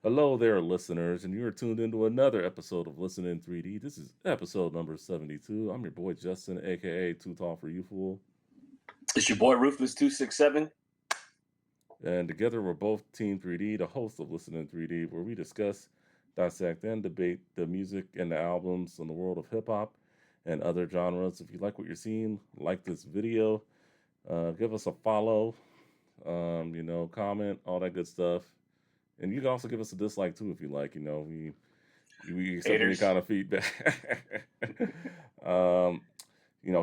Hello there, listeners, and you're tuned into another episode of Listen in 3D. This is episode number 72. I'm your boy Justin, aka Too Tall for You Fool, It's your boy Ruthless267. and together we're both Team 3D, the host of Listen in 3D, where we discuss, dissect, and debate the music and the albums in the world of hip hop and other genres. If you like what you're seeing, like this video, give us a follow, comment, all that good stuff. And you can also give us a dislike too if you like. We accept any Haters. kind of feedback. um,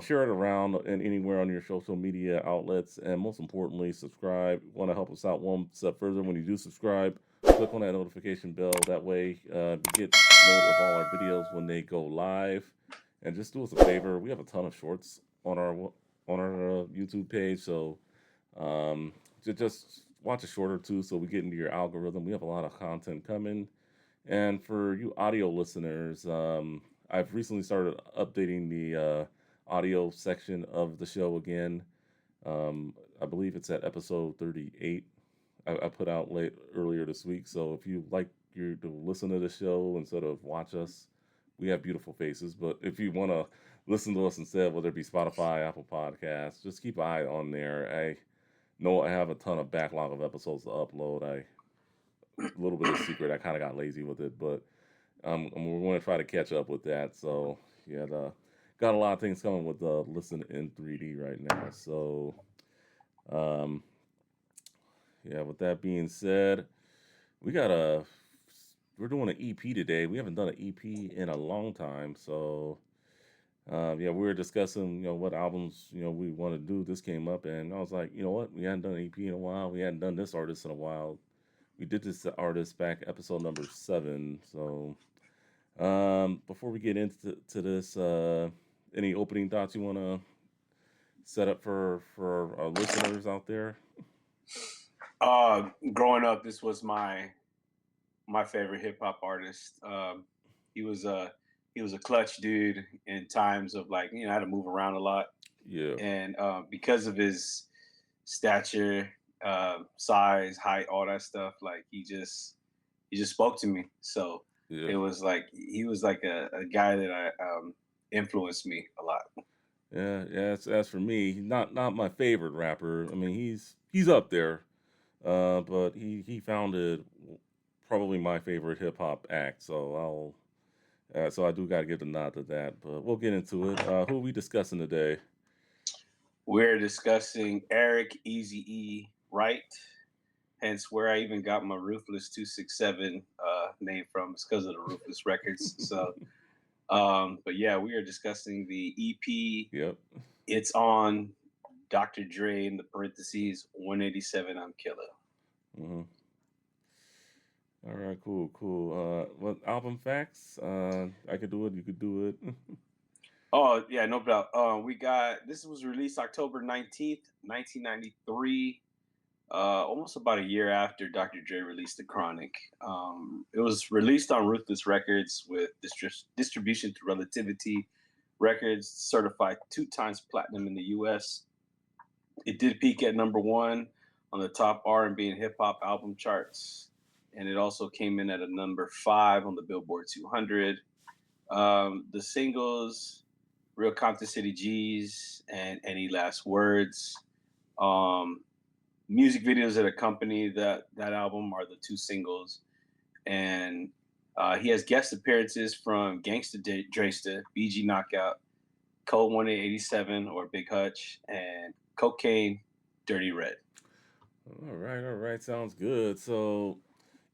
share it around and anywhere on your social media outlets, and most importantly, subscribe. Want to help us out one step further? When you do subscribe, click on that notification bell. That way, you get note of all our videos when they go live. And just do us a favor. We have a ton of shorts on our YouTube page, so just watch a short or two so we get into your algorithm. We have a lot of content coming. And for you audio listeners, I've recently started updating the audio section of the show again. I believe it's at episode 38. I put out earlier this week. So if you like to listen to the show instead of watch us, we have beautiful faces. But if you want to listen to us instead, whether it be Spotify, Apple Podcasts, just keep an eye on there. I know I have a ton of backlog of episodes to upload. A little bit of secret. I kind of got lazy with it, but we're going to try to catch up with that. So yeah, got a lot of things coming with Listen in 3D right now. So um, yeah, with that being said, we got a we're doing an EP today. We haven't done an EP in a long time, so yeah, we were discussing what albums we want to do. This came up, and I was like, you know what, we hadn't done an EP in a while. We hadn't done this artist in a while. We did this artist back episode number 7. So before we get into this, any opening thoughts you want to set up for our listeners out there? Growing up, this was my favorite hip hop artist. He was a he was a clutch dude in times of had to move around a lot, Yeah, and because of his stature, size, height, all that stuff, like he just spoke to me. So yeah, it was like he was like a guy that I influenced me a lot. yeah. As for me, not my favorite rapper. I mean, he's up there, but he founded probably my favorite hip hop act. So I do got to give the nod to that. But we'll get into it. Who are we discussing today? We're discussing Eric Eazy-E Wright, hence where I even got my Ruthless267 name from. It's because of the Ruthless Records. So, but yeah, we are discussing the EP. Yep. It's on Dr. Dre in the parentheses 187um Killa. hmm All right, cool. What album facts? I could do it. You could do it. Oh yeah, no doubt. We got this was released October 19th, 1993. Almost about a year after Dr. Dre released The Chronic. It was released on Ruthless Records with distribution to Relativity Records, certified 2 times platinum in the U.S. It did peak at number one on the top R&B and hip hop album charts, and it also came in at a number 5 on the Billboard 200. The singles, Real Compton City G's and Any Last Words. Um, Music videos that accompany that album are the 2 singles, and he has guest appearances from Gangsta Dresta, BG Knockout, Code 1887 or Big Hutch, and Kokane, Dirty Red. All right. Sounds good. So,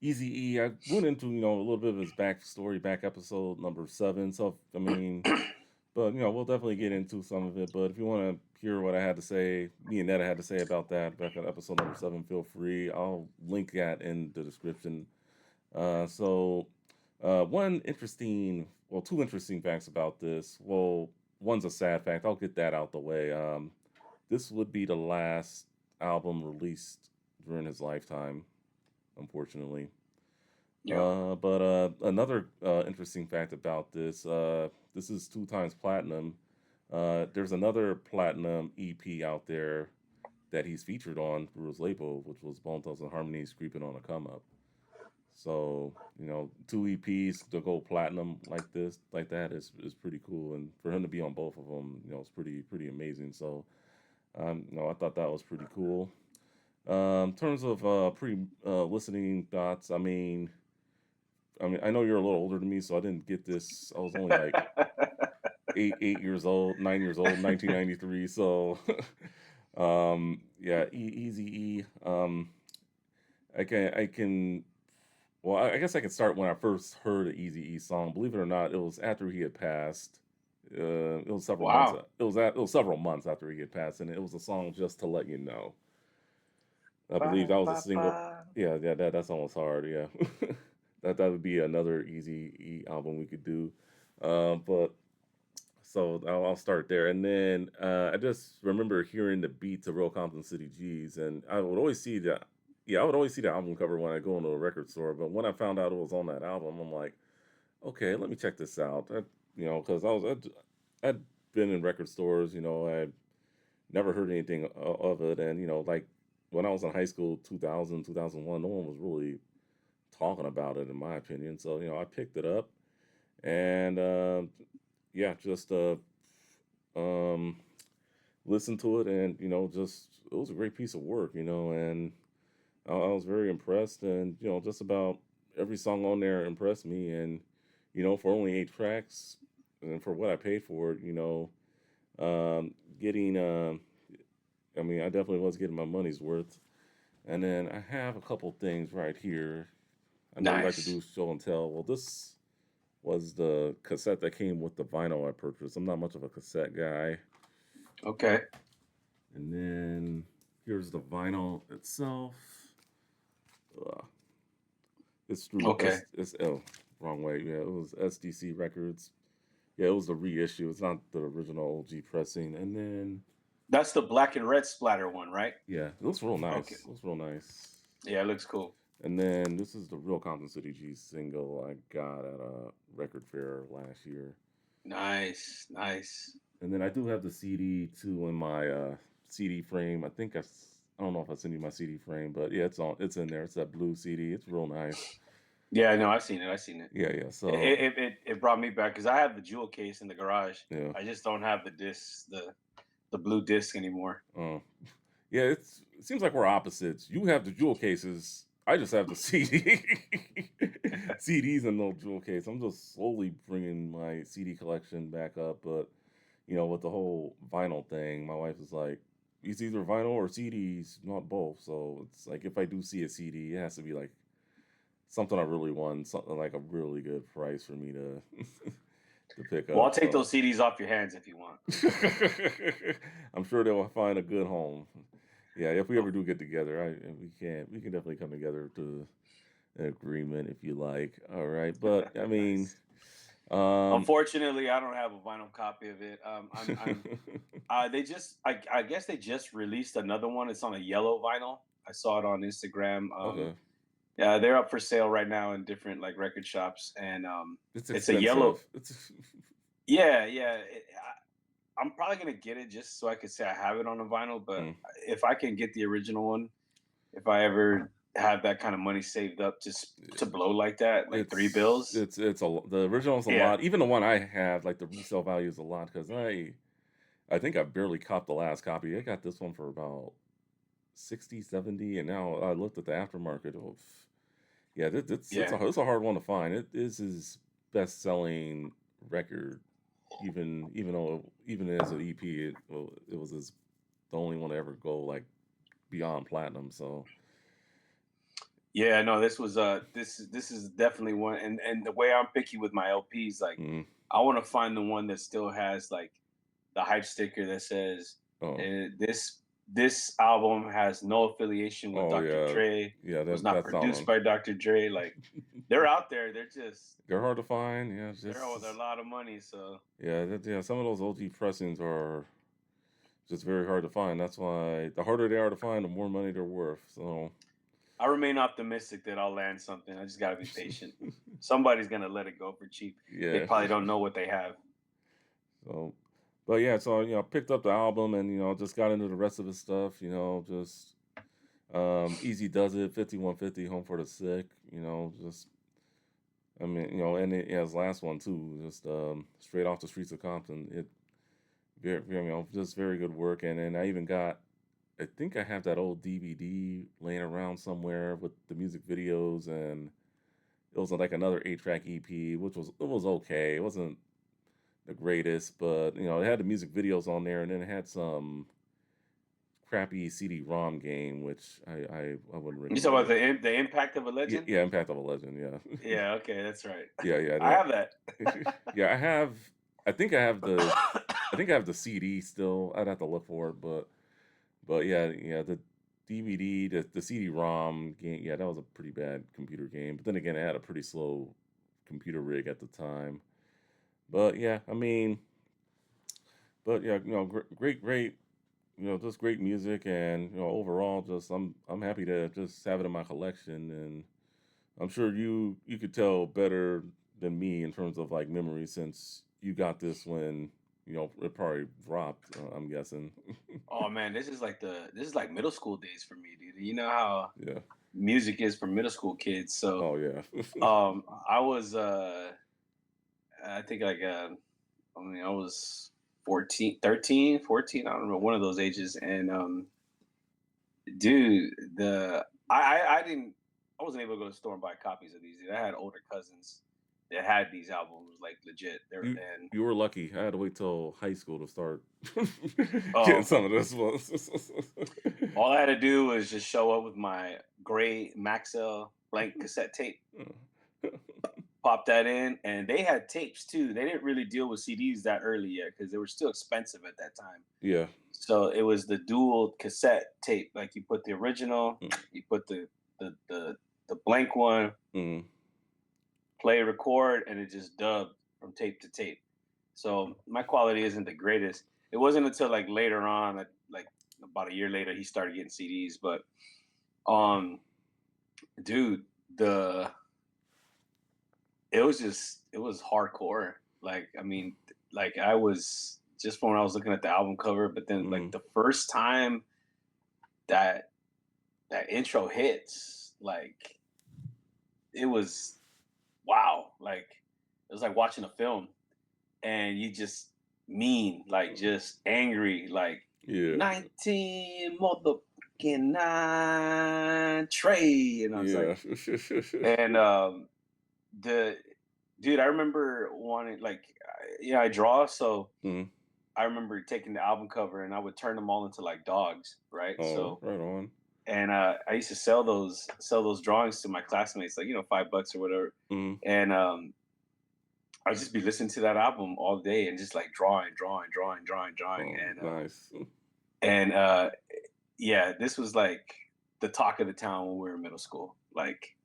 Easy E, I went into a little bit of his backstory, back episode number 7. So, I mean, but we'll definitely get into some of it. But if you want to hear what I had to say, me and Netta had to say about that back on episode number 7, feel free. I'll link that in the description. One interesting, well, two interesting facts about this. Well, one's a sad fact. I'll get that out the way. This would be the last album released during his lifetime, unfortunately. Yeah. But another interesting fact about this is 2 times platinum. There's another platinum EP out there that he's featured on through his label, which was Bone Thugs and Harmony's "Creeping on a Come Up." So, 2 EPs to go platinum like this, like that is pretty cool. And for him to be on both of them, it's pretty amazing. So, I thought that was pretty cool. In terms of pre listening thoughts, I know you're a little older than me, so I didn't get this. I was only like 8 years old, 9 years old, 1993. So, yeah, Eazy-E. I can. Well, I guess I can start when I first heard an Eazy-E song. Believe it or not, it was after he had passed. It was several months. Wow. It was several months after he had passed, and it was a song just to let you know. I Ba, believe that was a ba, single. ba. Yeah, that song was hard. Yeah, that would be another Eazy-E album we could do. But so I'll start there, and then I just remember hearing the beat to Real Compton City G's, and I would always see that. Yeah, I would always see the album cover when I go into a record store. But when I found out it was on that album, I'm like, okay, let me check this out. Because I'd been in record stores. I'd never heard anything of it, and like when I was in high school, 2000, 2001, no one was really talking about it, in my opinion. So I picked it up, and yeah, just um, listened to it, and just it was a great piece of work, and I was very impressed, and just about every song on there impressed me, and for only 8 tracks, and for what I paid for it, getting I definitely was getting my money's worth. And then I have a couple things right here. I know we like to Nice. do show and tell. Well, this was the cassette that came with the vinyl I purchased. I'm not much of a cassette guy. Okay. And then here's the vinyl itself. Ugh. It's through Okay. wrong way. Yeah, it was SDC Records. Yeah, it was the reissue. It's not the original OG pressing. And then That's the black and red splatter one, right? yeah, it looks real Okay. nice. It looks real nice. Yeah, it looks cool. And then this is the Real Compton City G single I got at a record fair last year. Nice. Nice. And then I do have the CD too in my CD frame. I don't know if I sent you my CD frame, but yeah, it's in there. It's that blue CD. It's real nice. Yeah, no, I've seen it. I've seen it. Yeah. It So it brought me back because I have the jewel case in the garage. yeah, I just don't have the disc, the blue disc anymore. uh, yeah. It seems like we're opposites. You have the jewel cases. I just have the CD CDs and no jewel case. I'm just slowly bringing my CD collection back up, but with the whole vinyl thing, my wife is like, it's either vinyl or CDs, not both. So it's like if I do see a CD, it has to be like something I really want, something like a really good price for me to to pick Well, up. I'll take So those CDs off your hands if you want. I'm sure they will find a good home. Yeah, if we Oh, ever do get together, we can definitely come together to an agreement if you like. All right, but nice. um, Unfortunately, I don't have a vinyl copy of it. I'm they just I guess they just released another one. It's on a yellow vinyl. I saw it on Instagram. okay, Yeah, they're up for sale right now in different like record shops, and it's it's a yellow. expensive. It's Yeah, yeah. I'm probably gonna get it just so I could say I have it on a vinyl. But mm. if I can get the original one, if I ever have that kind of money saved up to blow like that, like three bills, The original's a yeah, lot. Even the one I have, like the resale value is a lot because I think I barely copped the last copy. I got this one for about 60, 70, and now I looked at the aftermarket. Oh, yeah, yeah, it's a hard one to find. It is his best selling record, even as an EP, it was the only one to ever go like beyond platinum. So yeah. No, this is definitely one. And the way I'm picky with my LPs, like mm, I want to find the one that still has like the hype sticker that says oh this album has no affiliation with oh Dr. yeah, Dre, yeah, was not that's not produced one. by Dr. Dre. Like they're out there. They're hard to find. Yeah, They're a lot of money. So yeah. Some of those OG pressings are just very hard to find. That's why the harder they are to find, the more money they're worth. So I remain optimistic that I'll land something. I just gotta be patient. Somebody's gonna let it go for cheap. They yeah. probably don't know what they have. So, but yeah, so I picked up the album and just got into the rest of his stuff. Just Easy Does It, 5150, Home for the Sick. Just I mean, and it has last one too. Just straight off the streets of Compton. It just very good work. And then I even got, I think I have that old DVD laying around somewhere with the music videos, and it was like another 8-track EP, which was okay. It wasn't the greatest, but it had the music videos on there, and then it had some crappy CD-ROM game, which I wouldn't You talk about recommend. the impact of a Yeah, legend? yeah, Impact of a Legend. Yeah, Yeah, okay, that's right. yeah, yeah. I have that. Yeah, I have. I think I have the. I think I have the CD still. I'd have to look for it, but yeah, yeah. The DVD, the CD-ROM game. Yeah, that was a pretty bad computer game. But then again, it had a pretty slow computer rig at the time. But yeah, I mean, but yeah, great. Just great music, and overall, just I'm happy to just have it in my collection, and I'm sure you could tell better than me in terms of like memory, since you got this when it probably dropped. I'm guessing. Oh man, this is like middle school days for me, dude. You know how Yeah. music is for middle school kids. So Oh yeah. I was I think like I mean I was 14, 13, 14. I don't know, one of those ages. And dude, I didn't, I wasn't able to go to the store and buy copies of these. Dude. I had older cousins that had these albums, like legit. There you and you were lucky. I had to wait till high school to start getting oh, some of this ones. all I had to do was just show up with my gray Maxell blank cassette tape, pop that in, and they had tapes too. They didn't really deal with CDs that early yet because they were still expensive at that time. Yeah. So it was the dual cassette tape. Like you put the original, Mm, you put the blank one, mm, play, record, and it just dubbed from tape to tape. So my quality isn't the greatest. It wasn't until like later on, like about a year later, he started getting CDs. But um, dude, the it was hardcore. Like I mean, like I was just from when I was looking at the album cover, but then like mm. the first time that that intro hits, like it was wow. Like it was like watching a film, and you just mean, like just angry, like Yeah. 19 motherfucking 9 Trey. And I was like, Yeah. and the dude, I remember wanting like, yeah, I draw, so Mm. I remember taking the album cover and I would turn them all into like dogs, right? Oh, So, right on. and I used to sell those drawings to my classmates, like $5 or whatever, Mm. and I'd just be listening to that album all day and just like drawing, Oh, nice. and yeah, this was like the talk of the town when we were in middle school. Like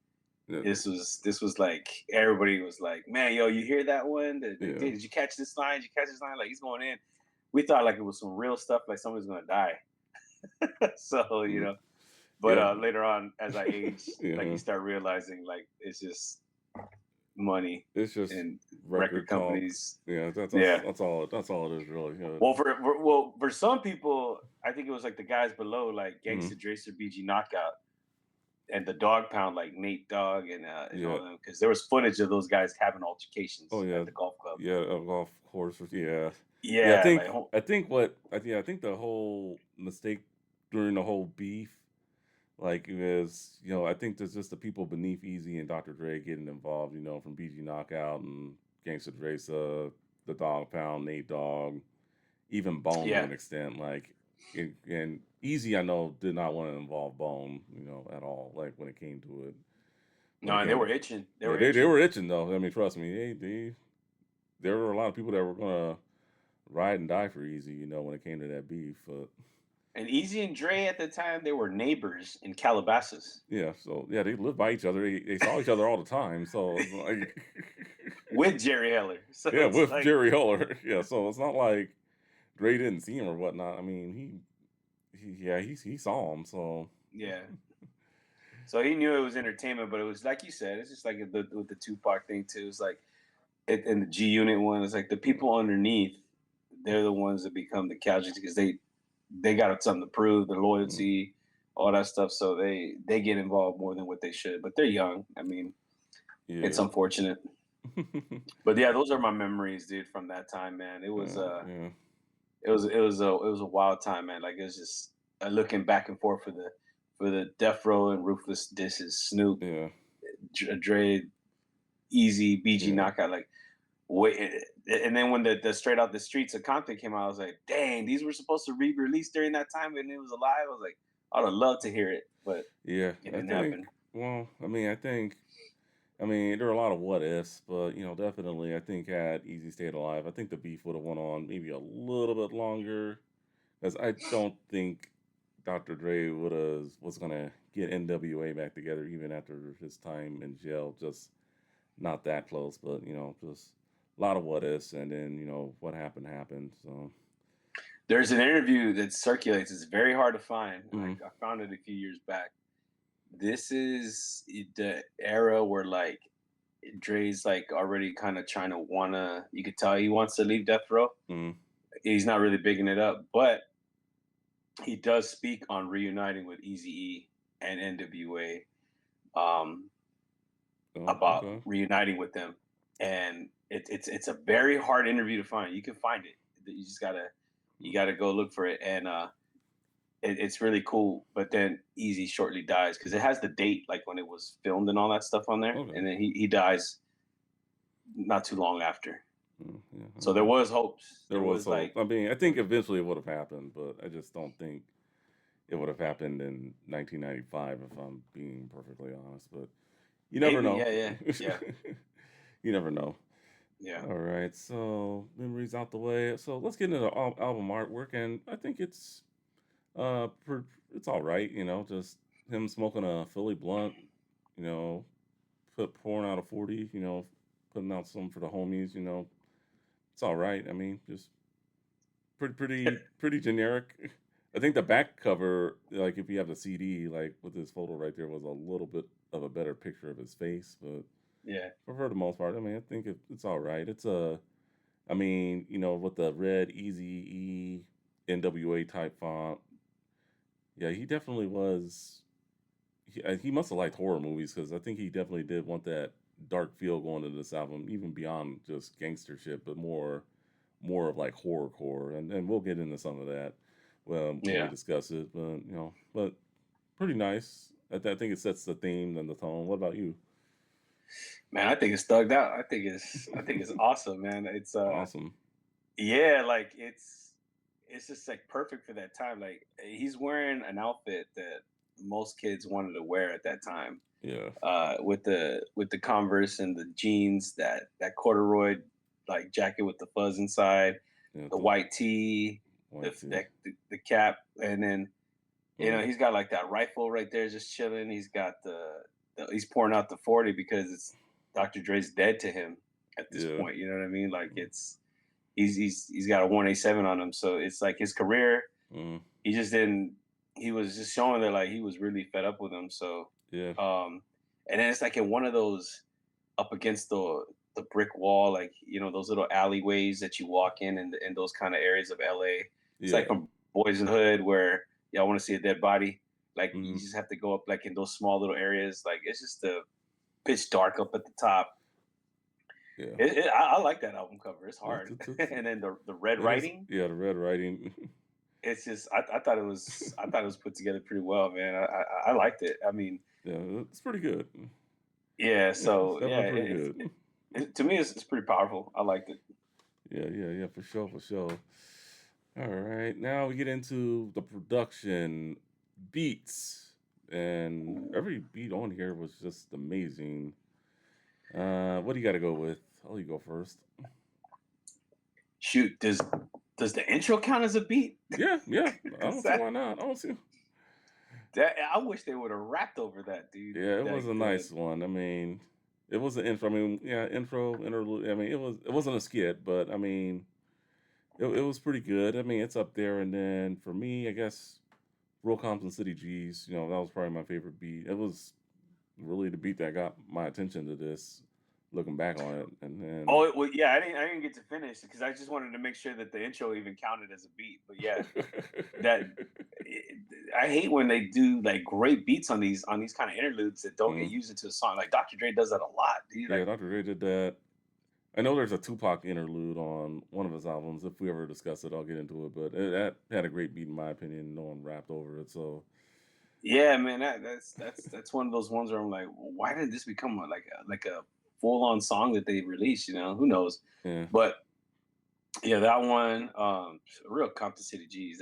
Yeah. this was like everybody was like, man, yo, you hear that one? Like, Yeah. did you catch this line? Did you catch this line? Like he's going in. We thought like it was some real stuff, like somebody's gonna die. So Mm. but Yeah. later on, as I age, like you Yeah. start realizing like it's just money It's just and record record talk. companies. Yeah, Yeah. that's all it is really. Yeah. Well, for some people, I think it was like the guys below, like Mm. Gangsta, Dresta, BG, Knockout, and the Dog Pound, like Nate Dogg and all Yeah. of them, because there was footage of those guys having Oh altercations yeah. at the golf club. Yeah, a golf course. Yeah. Yeah, Yeah, like I think the whole mistake during the whole beef, like, is, I think there's just the people beneath Easy and Dr. Dre getting involved, from BG Knockout and Gangsta Dresa, the Dog Pound, Nate Dogg, even Bone to yeah. an extent. Like, and Easy, I know, did not want to involve Bone, at all. Like when it came to it, when No, it and they came were to, itching. They yeah, were they itching. were itching though. I mean, trust me, there were a lot of people that were gonna ride and die for Easy, when it came to that beef. But And Easy and Dre at the time, they were neighbors in Calabasas yeah, so yeah, they lived by each other. They saw each other all the time. So it's like, with Jerry Heller. So yeah, it's with like, Jerry Heller. Yeah, so it's not like Dre didn't see him or whatnot. I mean, he saw him. So yeah. So he knew it was entertainment, but it was like you said, it's just like with the Tupac thing too. It's like and the G Unit one is like the mm, people underneath, they're the ones that become the casualties because they got something to prove, the mm, loyalty, all that stuff. So they get involved more than what they should, but they're young. I mean, it's Yeah. unfortunate. But yeah, those are my memories, dude, from that time, man. Yeah. It was a wild time, man. Like it was just looking back and forth for the Death Row and Ruthless disses, Snoop, Yeah. Dre, Easy, BG Yeah. Knockout, like wait, and then when the Straight Out the Streets of Compton came out, I was like, dang, these were supposed to re-release during that time and it was alive. I was like, I'd have loved to hear it, but Yeah. it I didn't think. happen. Well, I mean, there are a lot of what ifs, but definitely, I think had Easy stayed alive, I think the beef would have went on maybe a little bit longer. Because I don't think Dr. Dre was gonna get NWA back together even after his time in jail. Just not that close, but just a lot of what ifs, and then what happened happened. So, There's an interview that circulates. It's very hard to find. mm, I found it a few years back. This is the era where like Dre's like already kind of trying to wanna. You could tell he wants to leave Death Row. mm, He's not really bigging it up, but he does speak on reuniting with Eazy-E and NWA, um, oh, about okay, reuniting with them, and it's a very hard interview to find. You can find it. You just gotta go look for it, and it's really cool. But then Easy shortly dies because it has the date like when it was filmed and all that stuff on there, okay, and then he dies not too long after. yeah. I So there mean, was hopes. there There was was hope. like I mean, I think eventually it would have happened, but I just don't think it would have happened in 1995, if I'm being perfectly honest. But you never maybe, know. yeah, yeah, yeah, You never know. yeah. All right, so memories out the way. So let's get into the album artwork, and I think uh, per, it's all right. Just him smoking a Philly blunt. You know, pouring out a 40. Putting out some for the homies. It's all right. I mean, just pretty generic. I think the back cover, like if you have the CD, like with this photo right there, was a little bit of a better picture of his face, but Yeah. for the most part, I mean, I think it's all right. I mean, with the red Eazy-E NWA type font, yeah, he definitely was. He must have liked horror movies because I think he definitely did want that dark feel going into this album, even beyond just gangster shit, but more of like horrorcore, and we'll get into some of that when we Yeah. discuss it. But pretty nice. I think it sets the theme and the tone. What about you? Man, I think it's thugged out. I think it's awesome, man. It's Awesome. yeah, like it's just like perfect for that time. Like he's wearing an outfit that most kids wanted to wear at that time. Yeah. With the Converse and the jeans, that corduroy like jacket with the fuzz inside, Yeah. the The white tee, white tee. the cap, and then Mm, he's got like that rifle right there just chilling. He's got he's pouring out the 40 because it's Dr. Dre's dead to him at this yeah. point. You know what I mean? Like it's he's got a 187 on him, so it's like his career. Mm, He just didn't. He was just showing that like he was really fed up with him. So, yeah. and then it's like in one of those up against the brick wall, like those little alleyways that you walk in those kind of areas of LA. It's like Yeah. from Boys in the Hood where y'all want to see a dead body. Like you Mm, just have to go up like in those small little areas. Like it's just a pitch dark up at the top. yeah. I like that album cover. It's Yeah. hard, and then the red It is. writing. Yeah. The red writing. It's just I thought it was put together pretty well, man. I liked it. I mean, Yeah. It's pretty good. yeah. It's So yeah, definitely pretty good. to me it's pretty powerful. I liked it. Yeah. Yeah. Yeah. For sure. For sure. All right. Now we get into the production beats, and every beat on here was just amazing. What do you got to go with? I'll let you go first. Shoot, does the intro count as a beat? Yeah, yeah. I Because don't see why not. I don't see. that I wish they would have rapped over that, dude. Yeah, it was Like a nice one. I mean, it was an intro. I mean, yeah, intro, interlude. I mean, it wasn't a skit, but I mean, it was pretty good. I mean, it's up there. And then for me, I guess Real Compton City G's. That was probably my favorite beat. It was really the beat that got my attention to this. looking back on it, and then Oh, well, yeah, I didn't get to finish because I just wanted to make sure that the intro even counted as a beat. But yeah, that it, I hate when they do like great beats on these kind of interludes that don't get mm, used into a song. Like Dr. Dre does that a lot, dude. yeah, Like, Dr. Dre did that. I know there's a Tupac interlude on one of his albums. If we ever discuss it, I'll get into it. But that had a great beat in my opinion. No one rapped over it, so yeah, man, that's one of those ones where I'm like, why did this become like a full on song that they released? You know, who knows? yeah, But yeah, that one, real Compton City G's.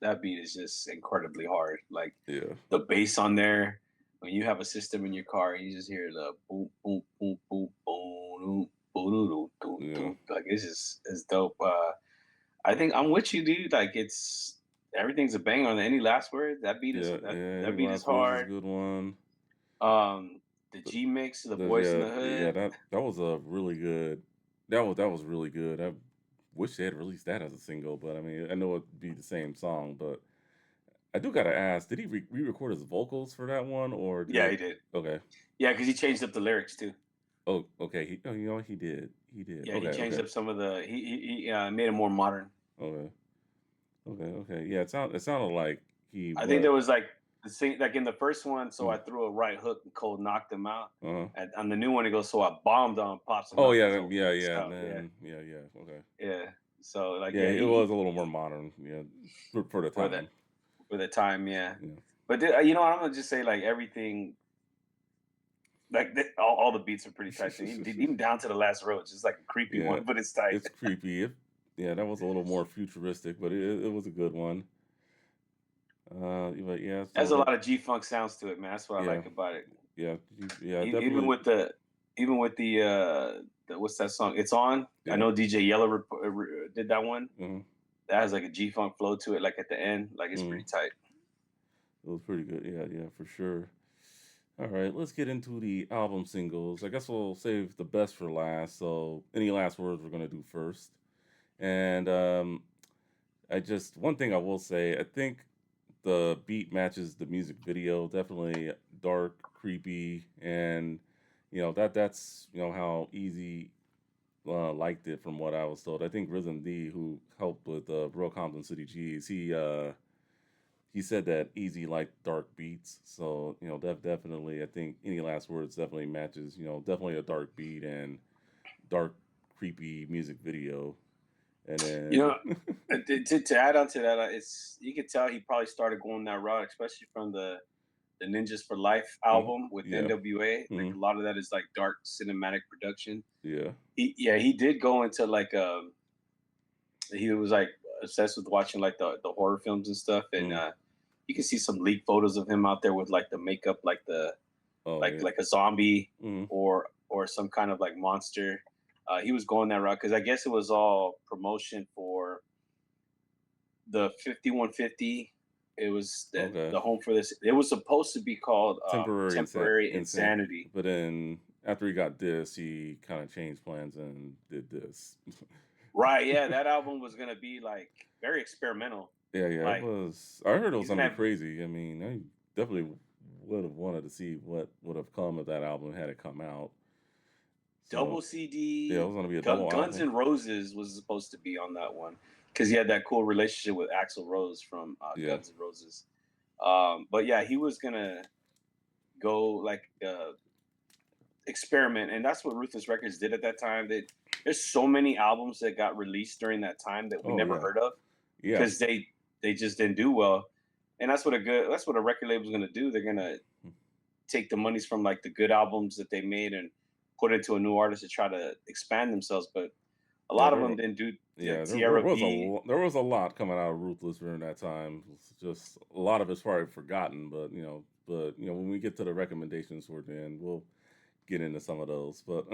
That beat is just incredibly hard. Like yeah, the bass on there, when you have a system in your car, and you just hear the boom, boom, boom, boom, boom, boom, boom, boom, yeah, boom. Like it's dope. I think I'm with you, dude. Like it's everything's a bang on any last word. That beat is yeah, yeah. Any that beat is last words is a hard. good one. The G mix, the The, boys in the yeah, yeah. hood. That was a really good. That was really good. I wish they had released that as a single, but I mean, I know it'd be the same song, but I do gotta ask: did he re-record his vocals for that one, or did Yeah, it? he did. Okay. Yeah, because he changed up the lyrics too. Oh, okay. Oh, he did. He did. Yeah, he Okay, changed okay, up some of the he made it more modern. okay, okay. Yeah, it sounded like he I think was. there was like the same like in the first one, so I Mm, threw a right hook and Cole knocked him out. uh-huh. And on the new one, it goes, so I bombed on pops and Oh knocked yeah, his whole yeah, face yeah. And out. Yeah, then yeah. Okay. yeah. So like Yeah, yeah, it was a little more modern. Yeah, for the for that time. for the time, yeah. Yeah. But you know what? I'm gonna just say like everything, like all the beats are pretty tight. Too. Even down to the last row, it's just like a creepy Yeah, one, but it's tight. it's creepy. Yeah, that was a little more futuristic, but it was a good one. But yeah, There's so a that lot of G funk sounds to it, man. That's what I yeah, like about it. yeah, Even definitely. with the what's that song? It's on. I Yeah, know DJ Yellow did that one. mhm, That has like a G funk flow to it, like at the end. Like it's pretty mhm. tight. It was pretty good. Yeah, yeah, for sure. All right, let's get into the album singles. I guess we'll save the best for last. So, any last words we're gonna do first? And I just one thing I will say, I think the beat matches the music video. Definitely dark, creepy, and that's how Easy liked it from what I was told. I think Rhythm D, who helped with Real Compton City G's, he said that Easy liked dark beats. So definitely, I think Any Last Words definitely matches. Definitely a dark beat and dark, creepy music video. And You then know, to add on to that, it's you could tell he probably started going that route, especially from the Ninjas for Life album with yeah, NWA. Like hmm a lot of that is like dark cinematic production. yeah, He did go into like he was like obsessed with watching like the horror films and stuff, and mm you can see some leaked photos of him out there with like the makeup, like the oh yeah, like a zombie mm or some kind of like monster. He was going that route because I guess it was all promotion for the 5150. It was okay. the home for this. It was supposed to be called Temporary Temporary insane. Insanity. But then after he got this, he kind of changed plans and did this. Right? Yeah, that album was gonna be like very experimental. Yeah, yeah, it Like was. I heard it was he's gonna gonna be have crazy. I mean, I definitely would have wanted to see what would have come of that album had it come out. double So yeah, it CD. was gonna be a double Guns album. N' Roses was supposed to be on that one because he had that cool relationship with Axl Rose from Yeah. Guns N' Roses. But yeah, he was gonna go like experiment, and that's what Ruthless Records did at that time. There's so many albums that got released during that time that we Oh never yeah. heard of Yeah. because they just didn't do well. And that's what a record label's gonna do. They're gonna take the monies from like the good albums that they made and put into a new artist to try to expand themselves. But a Yeah, lot of them didn't do yeah, there Tierra was B. there was a lot coming out of Ruthless during that time. It's just a lot of it's probably forgotten, but when we get to the recommendations toward the end, we'll get into some of those. But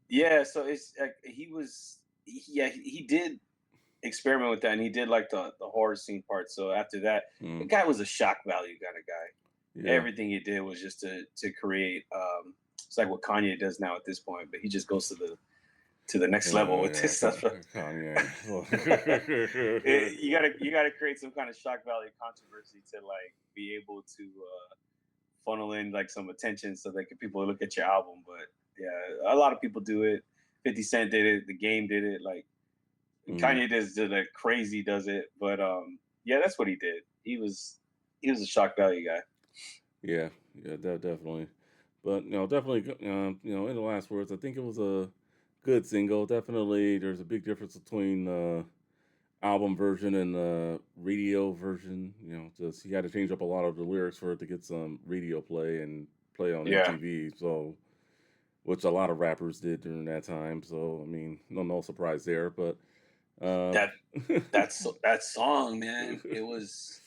Yeah, so it's like yeah, he did experiment with that, and he did like the horror scene part. So after that, the mm, guy was a shock value kind of guy. yeah, Everything he did was just to create. It's like what Kanye does now at this point, but he just goes to the next level with yeah, this stuff. Kanye. You gotta create some kind of shock value controversy to like be able to funnel in like some attention so that people look at your album. But Yeah, a lot of people do it. 50 Cent did it. The Game did it. Like Mm, Kanye did it. Crazy does it. But yeah, that's what he did. He was a shock value guy. yeah, yeah, definitely. But definitely, in the last words, I think it was a good single. Definitely, there's a big difference between album version and the radio version. Just he had to change up a lot of the lyrics for it to get some radio play and play on Yeah, MTV. So, which a lot of rappers did during that time. So, I mean, no surprise there. But uh, that that song, man. It was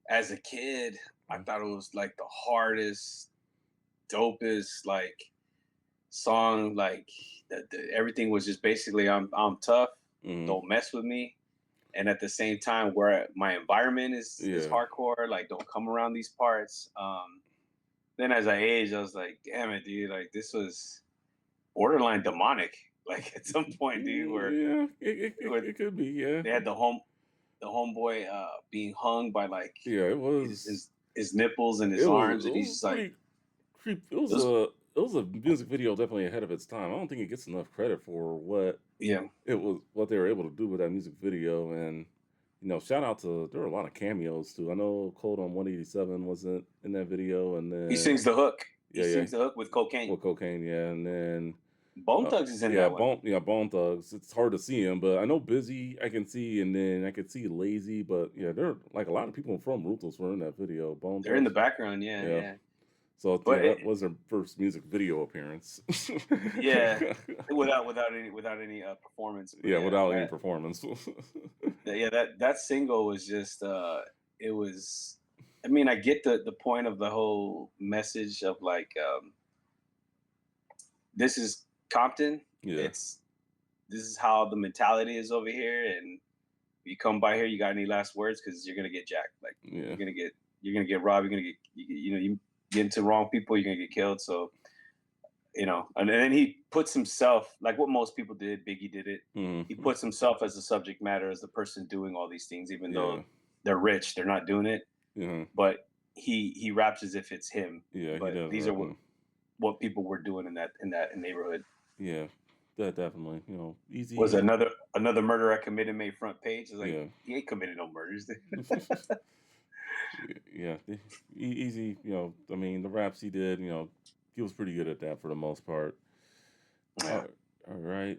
as a kid. I thought it was like the hardest, dopest like song. Like everything was just basically I'm tough. mhm, Don't mess with me. And at the same time, where my environment is yeah, hardcore. Like don't come around these parts. Then as I aged, I was like, damn it, dude. Like this was borderline demonic. Like at some point, dude, yeah, where it could be, yeah, they had the homeboy being hung by like yeah. his nipples and It his was arms, and he's just like pretty creep. it was It was a music video definitely ahead of its time. I don't think it gets enough credit for yeah. what they were able to do with that music video. And shout out to there were a lot of cameos too. I know Coldum 187 wasn't in that video, and He then sings the hook. He yeah, yeah, sings the hook with Cocaine. with Cocaine, yeah, and then Bone Thugs is in yeah, that one. Bone Thugs. It's hard to see him, but I know Busy. I can see, and then I could see Lazy. But yeah, there are like a lot of people from Ruthless were in that video. Bone They're in the Thugs, background, yeah, yeah. yeah. So But yeah, that was their first music video appearance. yeah, without any performance. But Yeah, yeah, without any performance. yeah, that single was just it was. I mean, I get the point of the whole message of like this is Compton. Yeah, It's this is how the mentality is over here, and you come by here, you got any last words? Because you're gonna get jacked. Like yeah, you're gonna get robbed. You're gonna get you get into wrong people, you're gonna get killed. So and then he puts himself like what most people did. Biggie did it. He mhm, puts himself as the subject matter, as the person doing all these things, even yeah, though they're rich, they're not doing it. yeah, But he raps as if it's him. yeah. He But does these are rap him. what people were doing in that neighborhood. Yeah, that definitely. Was Easy. another murder I committed made front page? It's like Yeah, he ain't committed no murders. yeah. Easy. I mean, the raps he did. He was pretty good at that for the most part. Yeah. All all right.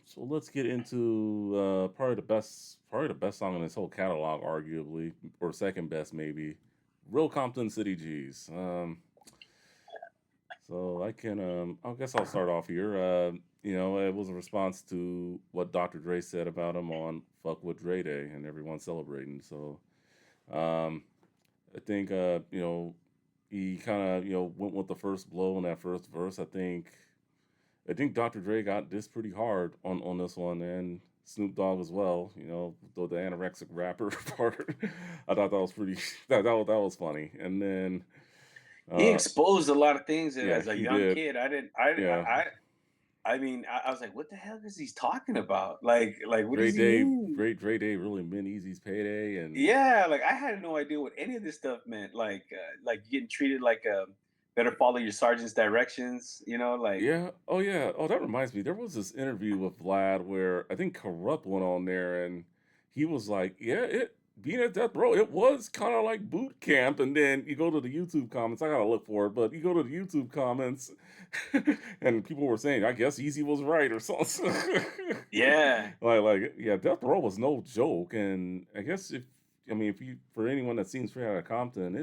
So let's get into probably the best song in this whole catalog, arguably, or second best maybe. Real Compton City G's. So I guess I'll start off here. It was a response to what Dr. Dre said about him on Fuck with Dre Day, and everyone's celebrating. So, um, I think he kind of went with the first blow in that first verse. I think Dr. Dre got this pretty hard on this one, and Snoop Dogg as well. The anorexic rapper part. I thought that was pretty. That was funny. And then, He uh, exposed a lot of things yeah, as a he young did. kid. Yeah, I mean, I was like, what the hell is he talking about? Like, what does Great he Day, mean? Dre Day really meant Easy's payday, and Yeah, like I had no idea what any of this stuff meant. Like getting treated like a better follow your sergeant's directions. Like yeah, oh yeah, oh that reminds me. There was this interview with Vlad where I think Corrupt went on there, and he was like, "Yeah, it being at death row, it was kind of like boot camp." And then you go to the YouTube comments. I gotta look for it, but you go to the YouTube comments, and people were saying, "I guess Easy was right" or something. yeah, Yeah, death row was no joke, and I guess if you for anyone that seen Straight Outta Compton,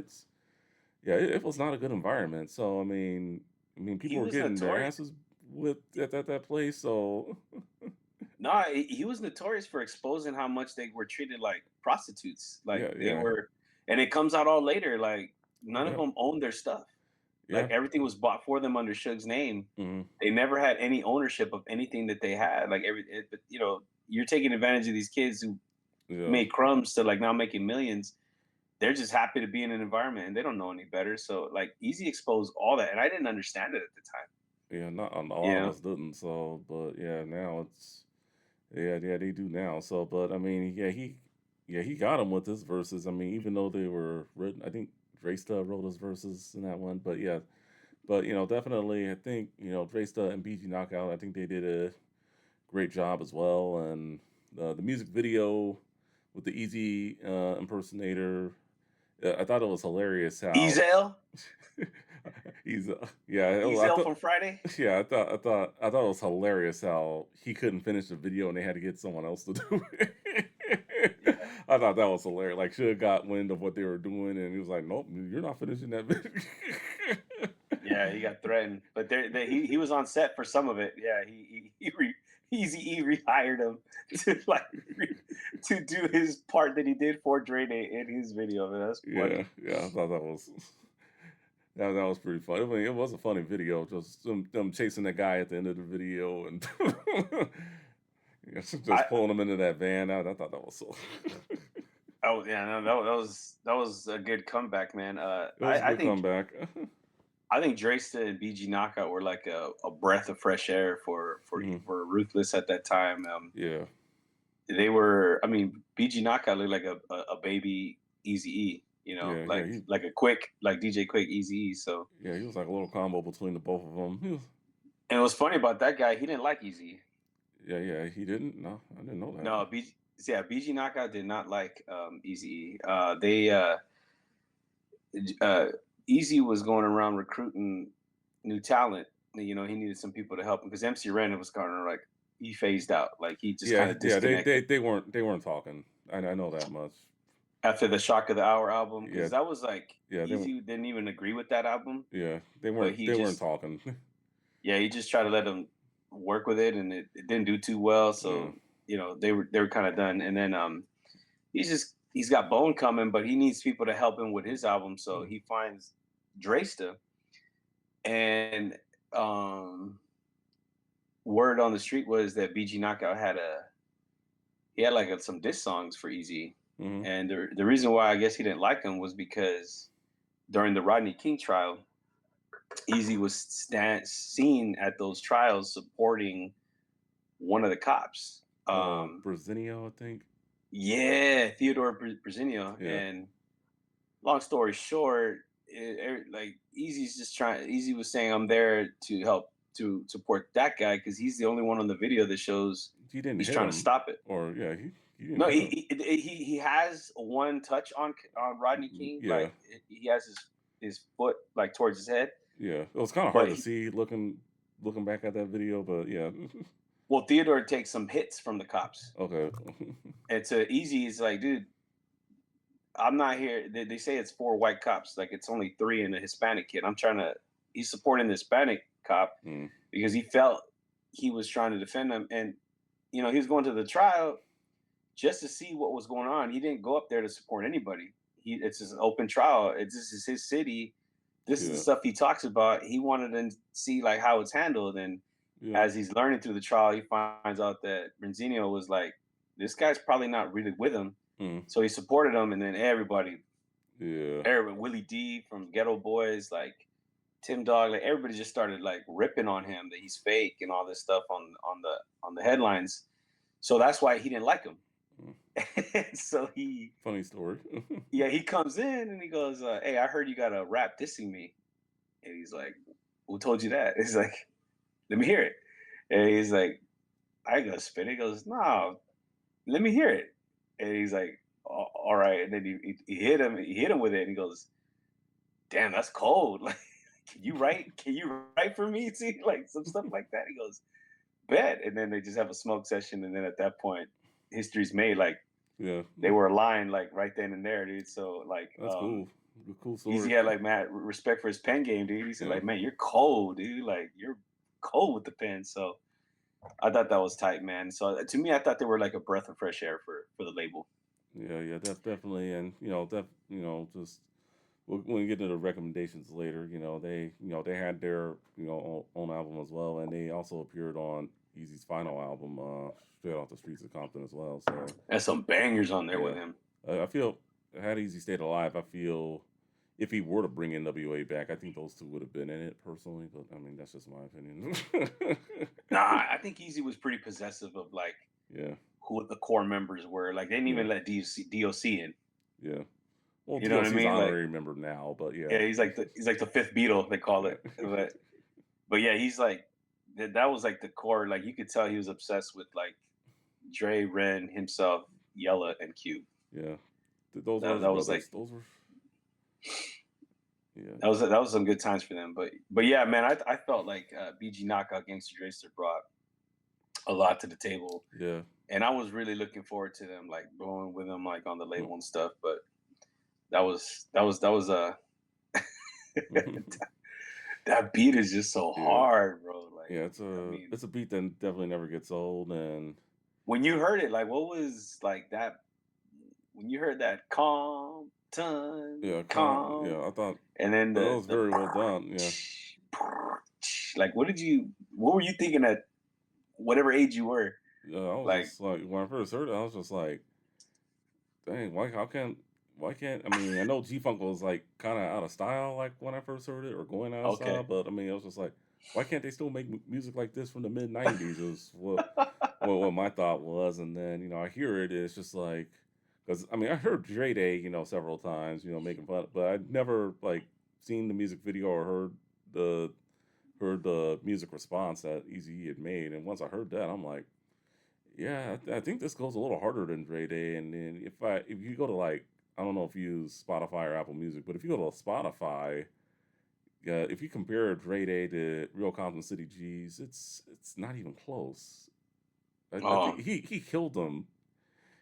yeah, it was not a good environment. So I mean, people he were was getting their notorious. asses whipped at that place. So No, he was notorious for exposing how much they were treated like prostitutes. Like yeah, they yeah, were, and it comes out all later. Like none of yeah, them owned their stuff. Like yeah, everything was bought for them under Suge's name. hmm They never had any ownership of anything that they had. Like but you're taking advantage of these kids who yeah, made crumbs to like now making millions. They're just happy to be in an environment and they don't know any better. So like Easy exposed all that, and I didn't understand it at the time. yeah. Not a You lot of know, us didn't. So, but yeah, now it's yeah, they do now. So, but I mean, yeah, he got him with his verses. I mean, even though they were written, I think Dresta wrote his verses in that one. But yeah, But definitely, I think Dresta and BG Knockout. I think they did a great job as well, and the music video with the Easy impersonator. I thought it was hilarious how Ezel, he's yeah. I Ezel thought from Friday. yeah. I thought it was hilarious how he couldn't finish the video and they had to get someone else to do it. Yeah, I thought that was hilarious. Like, should have got wind of what they were doing, and he was like, "Nope, you're not finishing that video." yeah, he got threatened, but he was on set for some of it. Yeah, Eazy-E rehired him to to do his part that he did for Drake in his video. Man, that's Yeah, funny. yeah. I thought that was pretty funny. I mean, it was a funny video, just them chasing that guy at the end of the video and just I pulling him into that van. I thought that was so. Oh yeah, no, that was a good comeback, man. It was a I good think comeback. I think Dresta and BG Knockout were like a breath of fresh air Mhm. for Ruthless at that time. Yeah, They were, I mean, BG Knockout looked like a baby Easy E, yeah. like a quick like DJ Quick Easy E. So, He was like a little combo between the both of them. and what's funny about that guy, he didn't like Easy. Yeah. He didn't. No, I didn't know that. No, BG Knockout did not like Easy E. They uh, Easy was going around recruiting new talent. He needed some people to help him because MC Ren was kind of like he phased out, like he just kind of Yeah. disconnected They weren't talking. I know that much. after the Shock of the Hour album Yeah, because that was like yeah. Easy didn't even agree with that album, Yeah. but he They weren't just talking. yeah he just tried to let him work with it and it didn't do too well. Yeah. So they were kind of done, and then he's got Bone coming, but he needs people to help him with his album, so Mm. he finds Dresta and um word on the street was that BG Knockout he had like some diss songs for Easy, Mhm. and the reason why I guess he didn't like him was because during the Rodney King trial, Easy was seen at those trials supporting one of the cops. Brazinio, I think. Yeah, Theodore Brazinio, Yeah. and long story short, like Easy's just trying. Easy was saying, "I'm there to help to support that guy because he's the only one on the video that shows He didn't he's hit trying to him, stop it." or yeah, he didn't No, hit him. he has one touch on Rodney King, Yeah, like he has his foot like towards his head, yeah. It was kind of hard but to see looking back at that video, but yeah. well, Theodore takes some hits from the cops, Okay. and to Easy, he's like, dude, I'm not here. They say it's four white cops, like it's only three and a Hispanic kid. He's supporting the Hispanic cop Mm, because he felt he was trying to defend him, and he was going to the trial just to see what was going on. He didn't go up there to support anybody. It's just an open trial. This is his city. This is the yeah, stuff he talks about. He wanted to see like how it's handled, and yeah, as he's learning through the trial, he finds out that Benzino was like, this guy's probably not really with him. mm, So he supported him, and then yeah, everybody, Willie D from Ghetto Boys, like Tim Dog, like everybody just started like ripping on him that he's fake and all this stuff on the headlines. So that's why he didn't like him. mm. So Funny story. he comes in and he goes, "Hey, I heard you got a rap dissing me," and he's like, "Who told you that?" He's like, "Let me hear it," and he's like, "I ain't gonna spit it." He goes, "No, let me hear it," and he's like, "All right," and then he hit him. He hit him with it, and he goes, "Damn, that's cold. Like, Can you write for me? See, like some stuff like that." He goes, "Bet," and then they just have a smoke session, and then at that point, history's made. Like Yeah, they were aligned, like right then and there, dude. So like, that's cool. Cool Easy story. had like mad respect for his pen game, dude. He said Yeah, like, "Man, you're cold, dude. Like you're cold with the pen." So I thought that was tight, man. So to me, I thought they were like a breath of fresh air for the label. yeah. Definitely, and just when we get to the recommendations later, they had their own album as well, and they also appeared on Easy's final album, Straight Off the Streets of Compton as well. So There's some bangers on there with yeah, him. I feel had Easy stayed alive, I feel if he were to bring NWA back, I think those two would have been in it personally. But I mean, that's just my opinion. Nah, I think Easy was pretty possessive of like Yeah, who the core members were. Like they didn't yeah, even let DOC in. yeah. Well, You know what I DLC's mean? Like, honorary member now, but yeah. yeah, he's like the fifth Beatle, they call it. But yeah, he's like that was like the core. Like you could tell he was obsessed with like Dre, Ren, himself, Yella, and Cube. Yeah. Those were That, his that was like brothers. Those were, yeah. that was some good times for them. But yeah, man, I felt like BG Knockout Gangsta Dresta brought a lot to the table, Yeah. and I was really looking forward to them like going with them like on the Mm. label and stuff. But that was that beat is just so Yeah. hard, bro. Like, Yeah, I mean, it's a beat that definitely never gets old, and when you heard it, like, what was like that? When you heard that yeah, calm, I thought and then that was very well done. Yeah. like, what were you thinking at whatever age you were? Yeah, I was Like, just like when I first heard it, I was just like, dang, why can't I mean I know G Funk was like kinda out of style like when I first heard it or going out of style, okay, but I mean I was just like, why can't they still make music like this from the mid-90s is what my thought was. And then, I hear it, it's just like, because I mean I heard Dre Day, several times, making fun, but I'd never like seen the music video or heard the music response that Eazy-E had made. And once I heard that, I'm like, yeah, I think this goes a little harder than Dre Day. And then if you go to like, I don't know if you use Spotify or Apple Music, but if you go to Spotify, if you compare Dre Day to Real Compton City G's, it's not even close. I oh, think he killed them.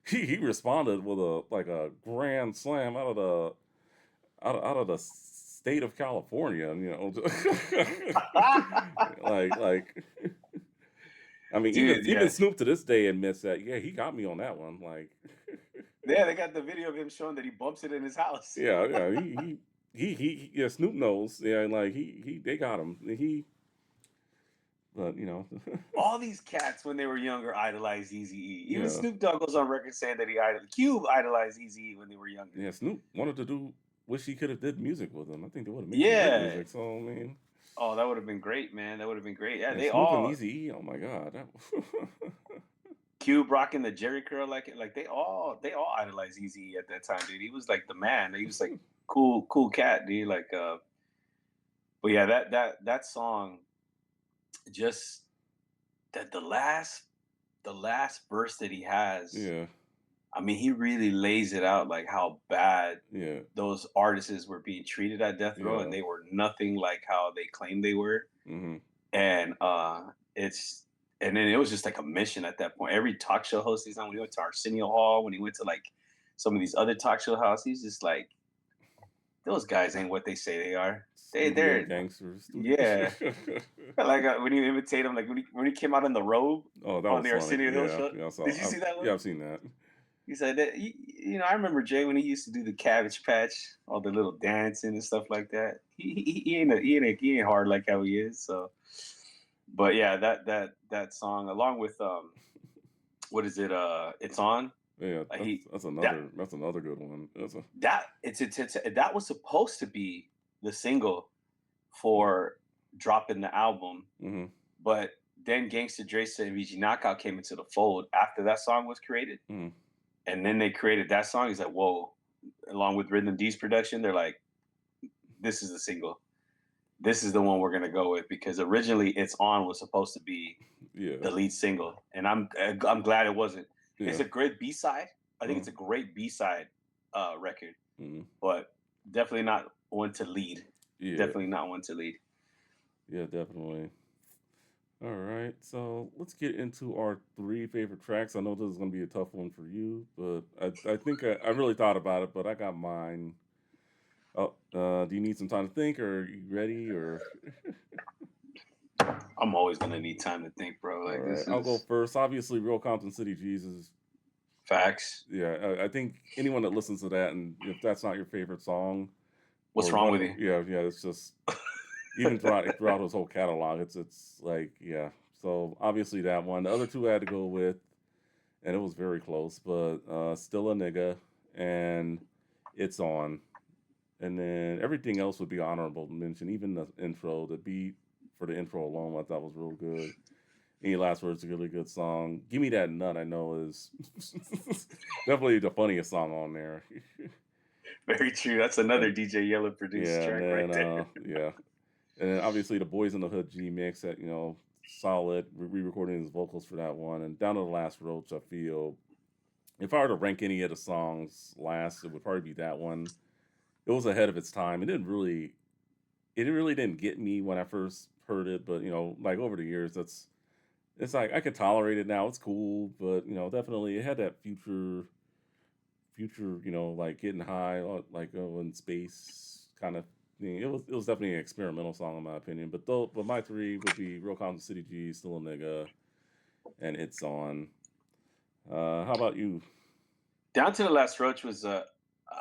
He responded with a grand slam out of the state of California, like I mean, dude, even yeah, Snoop to this day admits that, yeah, he got me on that one. Like, yeah, they got the video of him showing that he bumps it in his house. yeah, yeah, Snoop knows, yeah, and like they got him. But All these cats when they were younger idolized Eazy-E. Even yeah, Snoop Dogg goes on record saying that Cube idolized Eazy-E when they were younger. yeah, Snoop wanted to do. Wish he could have did music with him. I think they would have made some great Yeah. music. So I mean, Oh, that would have been great, man. That would have been great. Yeah, yeah, they Snoop and all Easy E. Oh my God, Cube rocking the Jerry curl like they all idolized Eazy at that time, dude. He was like the man. He was like cool cat, dude. Like but yeah, that song just that the last verse that he has. yeah, I mean, he really lays it out like how bad yeah, those artists were being treated at death row, and yeah, they were nothing like how they claimed they were. mm-hmm, And it's and then it was just like a mission at that point. Every talk show host he's on, when he went to Arsenio Hall, when he went to like some of these other talk show houses, he's just like, those guys ain't what they say they are. studio They're gangsters, studio. yeah. Like when you imitate him, like when he came out in the robe Oh, that on was the funny. Arsenio Hill Yeah, show. yeah, I Did saw. you see that one? Yeah, I've seen that. He said that I remember Jay when he used to do the Cabbage Patch, all the little dancing and stuff like that. He ain't hard like how he is. So, but yeah, that song along with what is it? It's on. Yeah, He that that's another good one. that that was supposed to be the single for dropping the album, Mm-hmm, but then Gangsta Dresta and VG Knockout came into the fold after that song was created. mm-hmm. And then they created that song. He's like, whoa, along with Rhythm D's production, they're like, this is the single. This is the one we're gonna go with because originally "It's On" was supposed to be Yeah, the lead single, and I'm glad it wasn't. yeah, It's a great B side. I think uh, it's a great B side record, mm-hmm. but definitely not one to lead. Yeah, Definitely not one to lead. yeah, definitely. All right, so let's get into our three favorite tracks. I know this is gonna be a tough one for you, but I think I really thought about it, but I got mine. Oh, do you need some time to think, or are you ready? Or I'm always gonna need time to think, bro. all Like right, this I'll go is first. Obviously, Real Compton City Jesus. facts. Yeah, I think anyone that listens to that, and if that's not your favorite song, or What's wrong one, with you? yeah, it's just even throughout his whole catalog, it's like, yeah. So obviously that one. The other two I had to go with, and it was very close, but Still a Nigga and It's On. And then everything else would be honorable mention. Even the intro, the beat for the intro alone, I thought was real good. Any Last Words is a really good song. Give Me That Nut, I know is definitely the funniest song on there. Very true. That's another And DJ Yella produced yeah, and track right then there. yeah, and then obviously the Boys in the Hood G mix that solid re-recording his vocals for that one, and Down to the Last Roach. I feel if I were to rank any of the songs last, it would probably be that one. It was ahead of its time. It really didn't get me when I first heard it, but like over the years, it's like I could tolerate it now. It's cool, but definitely it had that future, like getting high, like in space kind of thing. It was definitely an experimental song in my opinion. But my three would be Real Compton City G, Still a Nigga, and It's On. How about you? Down to the Last Roach was I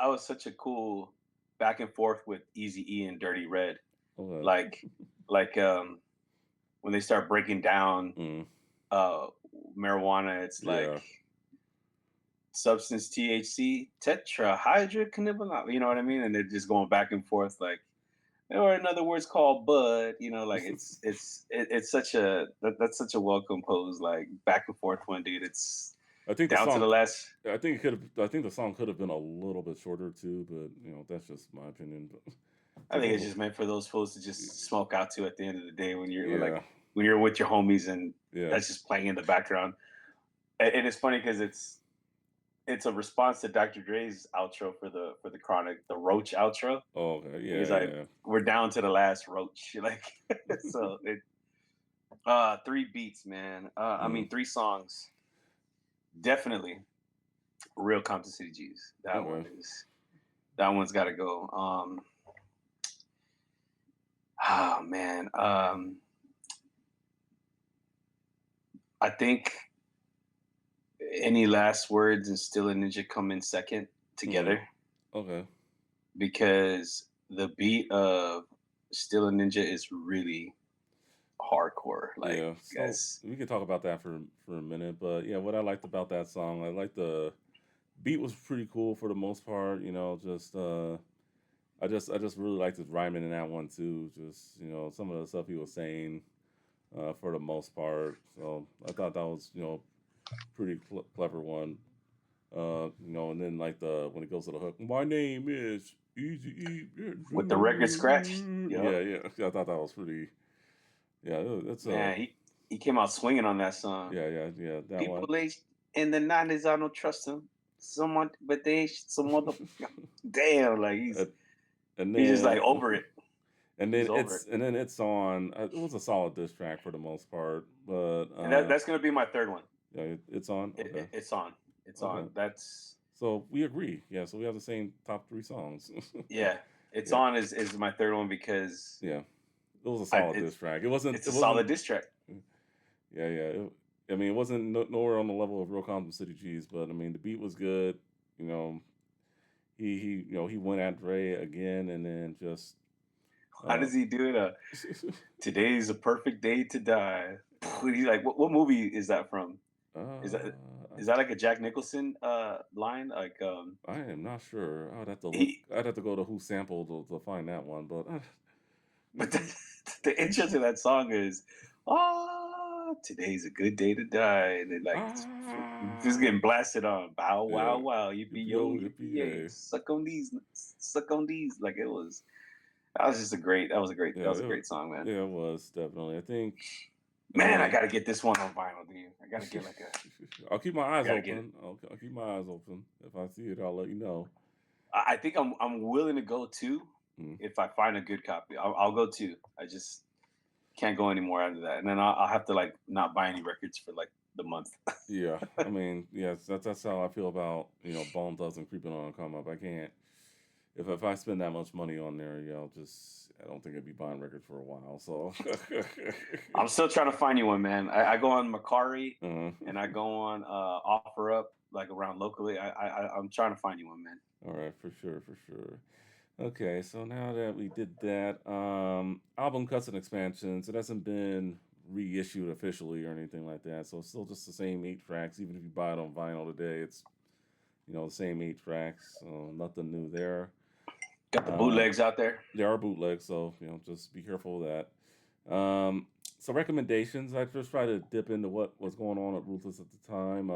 was such a cool back and forth with Eazy-E and Dirty Red. Okay. Like like when they start breaking down Mm, uh marijuana, it's like yeah. substance THC, tetrahydrocannabinol, you know what I mean? And they're just going back and forth like, or in other words called bud, like it's such that's such a well composed like back and forth one, dude. It's I think the down to the song. last. I think it could have. I think the song could have been a little bit shorter too, but that's just my opinion. But I because think it's just meant for those fools to just smoke out to at the end of the day when you're like yeah, when you're with your homies and yeah. that's just playing in the background. And it's funny because it's a response to Dr. Dre's outro for the Chronic, the Roach outro. Oh, okay, He's yeah, like, yeah. "We're down to the last Roach." Like, so it three beats, man. I Mm, mean, three songs. Definitely, real Compton City G's. okay. That one's got to go. Oh man. I think any last words and Still a Ninja come in second Mm, together okay. because the beat of Still a Ninja is really hardcore. Like, Yeah. So guys, we could talk about that for a minute, but yeah, what I liked about that song, I liked the beat was pretty cool for the most part. Just I just really liked his rhyming in that one too. Just some of the stuff he was saying for the most part. So I thought that was pretty clever one. And then like the when it goes to the hook, my name is Easy. with the record scratch, Yeah, yep, yeah. I thought that was pretty. Yeah, that's man, he came out swinging on that song. yeah, yeah, yeah. That one. People age in the '90s, I don't trust him. Someone, but they some other. Damn, like and, and he's just like then over it. He's over it, and then it's on. It was a solid diss track for the most part, but and that's gonna be my third one. yeah, it's on. Okay, It's on. It's okay. on. That's So we agree. Yeah, so we have the same top three songs. yeah. It's Yeah, on is my third one because yeah. It was a solid diss track. It wasn't. it's It a solid wasn't. diss track. Yeah, yeah. I mean, it wasn't nowhere on the level of Real Compton City G's, but I mean, the beat was good. You know, he went at Dre again, and then just How uh, does he do it? Today's a perfect day to die. He's like, what movie is that from? Is that uh, is that like a Jack Nicholson line? Like I am not sure. I'd have to look. he I'd have to go to Who Sampled to find that one, but but the intro to that song is today's a good day to die. And then like just ah, getting blasted on. Bow wow yeah, wow, yippee yo, yo, yippee yay. yippee Suck on these, suck on these. Like it was that yeah, was a great song, man. yeah, it was definitely. I think. Man, I Um, gotta get this one on vinyl, dude. I gotta get like a I'll keep my I eyes gotta get it. open. I'll keep my eyes open. If I see it, I'll let you know. I think I'm willing to go two Mm. if I find a good copy. I'll go two. I just can't go anymore after that, and then I'll have to like not buy any records for like the month. Yeah, I mean, yes, that's how I feel about Bone Thugs and Creeping on a Come Up. I can't if I spend that much money on there, I don't think I'd be buying records for a while. So, I'm still trying to find you one, man. I go on Macari uh, and I go on OfferUp like around locally. I'm trying to find you one, man. all right, for sure, for sure. Okay, so now that we did that, album cuts and expansions, it hasn't been reissued officially or anything like that. So it's still just the same 8 tracks. Even if you buy it on vinyl today, it's the same 8 tracks. So nothing new there. Got the Uh, bootlegs out there. there are bootlegs, so just be careful of that. So recommendations, I just try to dip into what was going on at Ruthless at the time.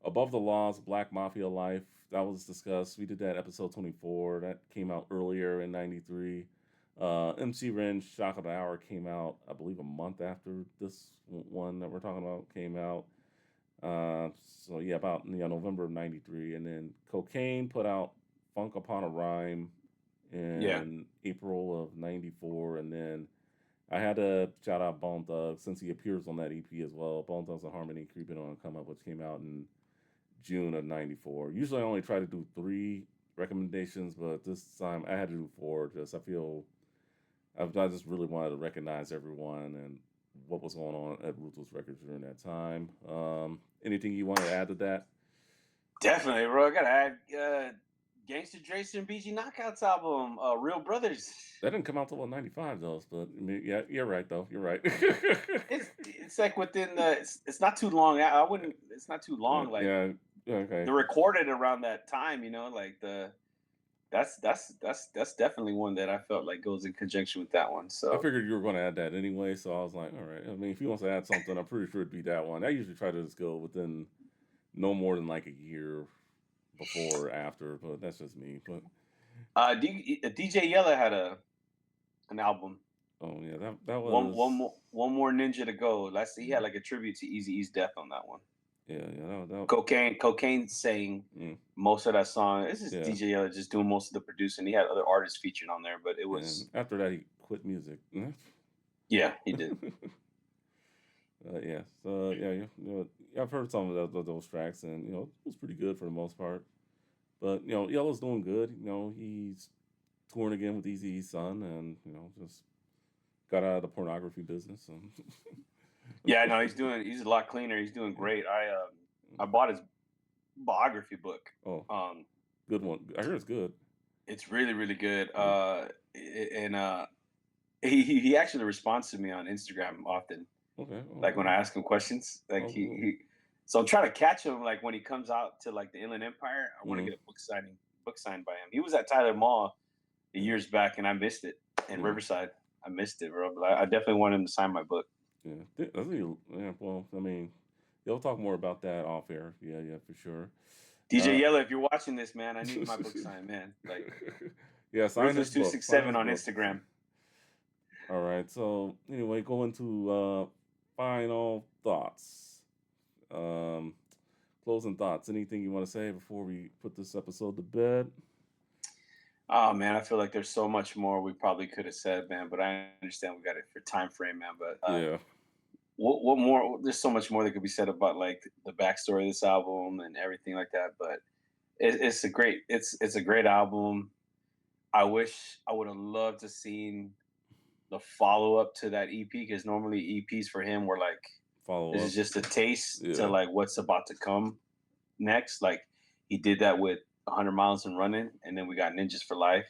Above the Laws, Black Mafia Life. That was discussed. We did that episode 24. That came out earlier in '93. MC Ren's Shock of the Hour came out, I believe, a month after this one that we're talking about came out. So yeah, about November of '93, and then Kokane put out Funk Upon a Rhyme Yeah. in April of '94, and then I had to shout out Bone Thugs since he appears on that EP as well. Bone Thugs and Harmony Creeping On Come Up, which came out in June of '94. Usually I only try to do 3 recommendations, but this time I had to do 4. Just I just really wanted to recognize everyone and what was going on at Ruthless Records during that time. Anything you want to add to that? Definitely, bro. I gotta add Gangsta Dresta and BG Knockouts album, Real Brothers. That didn't come out till '95 though, but I mean, yeah, you're right though. You're right. It's like within the it's not too long. I wouldn't. It's not too long. Like yeah. Okay. they're recorded around that time. Like that's definitely one that I felt like goes in conjunction with that one. I So figured you were going to add that anyway, so I was like, all right. I mean, if he wants to add something, I'm pretty sure it'd be that one. I usually try to just go within no more than like a year before or after, but that's just me. But DJ Yella had an album. oh yeah, that was One more ninja to go. Let's see. He had like a tribute to Eazy-E's death on that one. yeah that Cocaine sang mm, most of that song. This is yeah. DJ Yella just doing most of the producing. He had other artists featured on there, but it And was after that, he quit music. yeah, he did. Yeah, so yeah, I've heard some of those tracks, and it was pretty good for the most part. But Yellow's doing good. He's touring again with Eazy-E's son, and just got out of the pornography business. And Yeah, no, he's a lot cleaner. He's doing great. I bought his biography book. oh, Um good one. I hear it's good. it's really, really good. Mm. And he actually responds to me on Instagram often. Okay. Like when I Okay. ask him questions. Like Oh, cool. so I'm trying to catch him like when he comes out to like the Inland Empire. I want to Mm, get a book signed by him. He was at Tyler Mall years back and I missed it in mm, Riverside. I missed it, bro. But I definitely want him to sign my book. yeah. I think. Yeah. Well, I mean, they'll talk more about that off air. Yeah. Yeah. For sure. DJ Uh, Yella, if you're watching this, man, I need my book signed, man. Like yeah. Sign his Ruthless two book. six Sign seven his on book. Instagram. All right. So anyway, going to final thoughts. Um, Closing thoughts. Anything you want to say before we put this episode to bed? Oh man, I feel like there's so much more we probably could have said, man. But I understand we got it for time frame, man. But Yeah. what more? There's so much more that could be said about like the backstory of this album and everything like that. But it's a great album. I wish I would have loved to seen the follow up to that EP because normally EPs for him were like Follow this up. is just a taste to Yeah. like what's about to come next. Like he did that with 100 Miles and Running, and then we got Ninjas for Life.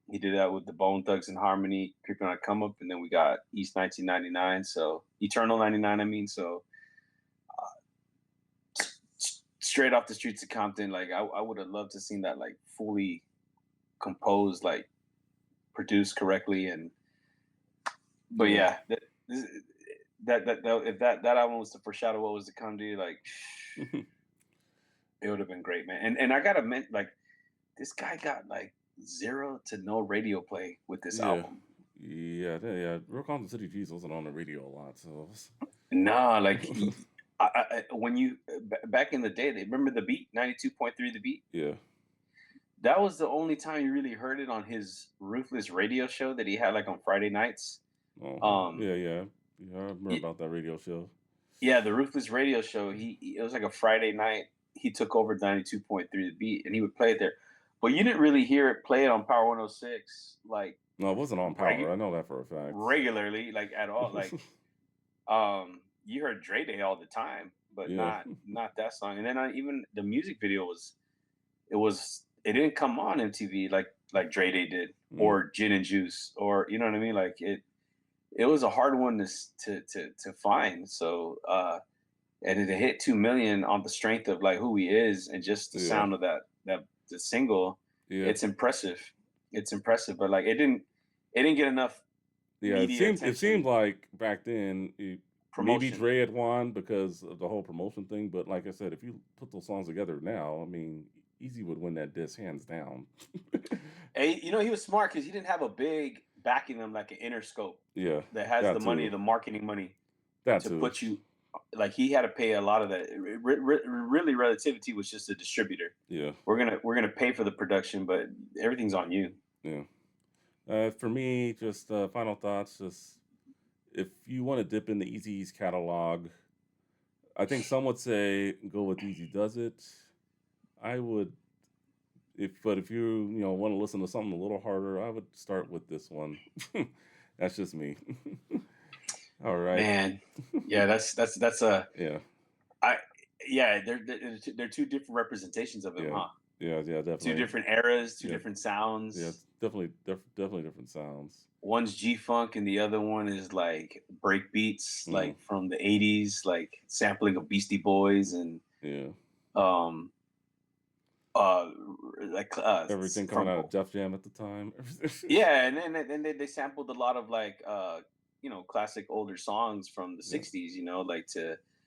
He did that with the Bone Thugs and Harmony, Creeping on Come Up, and then we got East 1999. So Eternal 99, I mean. So straight off the streets of Compton, like I would have loved to seen that like fully composed, like produced correctly, and but Yeah. yeah, that if that album was to foreshadow what was to come, dude, like it would have been great, man. And I gotta admit, like this guy got like zero to no radio play with this Yeah. album. Yeah. Real Compton City G's wasn't on the radio a lot, so Nah, like when you back in the day, they remember the beat 92.3 the beat. yeah. That was the only time you really heard it on his Ruthless radio show that he had like on Friday nights. Oh, Um, yeah. I remember y- about that radio show. yeah, the Ruthless radio show. It was like a Friday night. He took over 92.3 the beat, and he would play it there. But you didn't really hear it play it on Power 106 like No, it wasn't on Power. regu- I know that for a fact. regularly, like at all. Like you heard Dre Day all the time, but Yeah. not that song. And then even the music video it didn't come on MTV like Dre Day did Mm, or Gin and Juice or you know what I mean. Like it was a hard one to find. So and it hit 2 million on the strength of like who he is and just the yeah. sound of that the single. Yeah. It's impressive. It's impressive, but like it didn't get enough Yeah. It media seemed attention like back then maybe promotion. Dre had won because of the whole promotion thing. But like I said, if you put those songs together now, I mean, Easy would win that disc hands down. And he was smart because he didn't have a big backing him like an Interscope Yeah, that has the that money, too. the marketing money That to too. put you. Like he had to pay a lot of that. Really, Relativity was just a distributor. Yeah, We're gonna pay for the production, but everything's on you. yeah. For me, just final thoughts. Just if you want to dip into Easy's catalog, I think some would say go with Easy Does It. I would, if you want to listen to something a little harder, I would start with this one. That's just me. All right. Man, yeah, that's a Yeah, I yeah, they're two different representations of him, yeah, huh? yeah, Two definitely. different eras, two Yeah, different yeah, sounds. it's definitely different sounds. One's G funk and the other one is like break beats, Mm, like from the '80s, like sampling of Beastie Boys and yeah, um uh like everything coming from out of Def Jam at the time. yeah, and then they sampled a lot of like classic older songs from the Yeah, '60s, like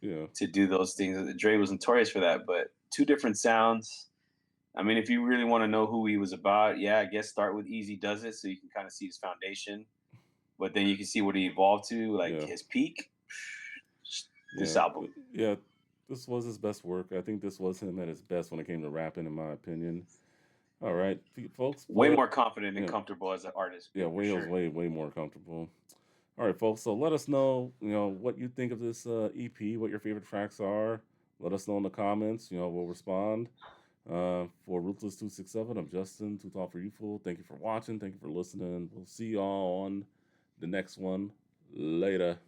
yeah, to do those things. Dre was notorious for that, but two different sounds. I mean, if you really want to know who he was about, yeah, I guess start with Easy Does It so you can kind of see his foundation, but then you can see what he evolved to, like yeah, his peak. This yeah, album, yeah. This was his best work. I think this was him at his best when it came to rapping, in my opinion. All right, folks, way but more confident and yeah, comfortable as an artist, yeah, for Wales sure. way more comfortable. All right, folks. So let us know, what you think of this EP, what your favorite tracks are. Let us know in the comments. We'll respond. For Ruthless 267, I'm Justin. Too Tall for Youthful. Thank you for watching. Thank you for listening. We'll see y'all on the next one. Later.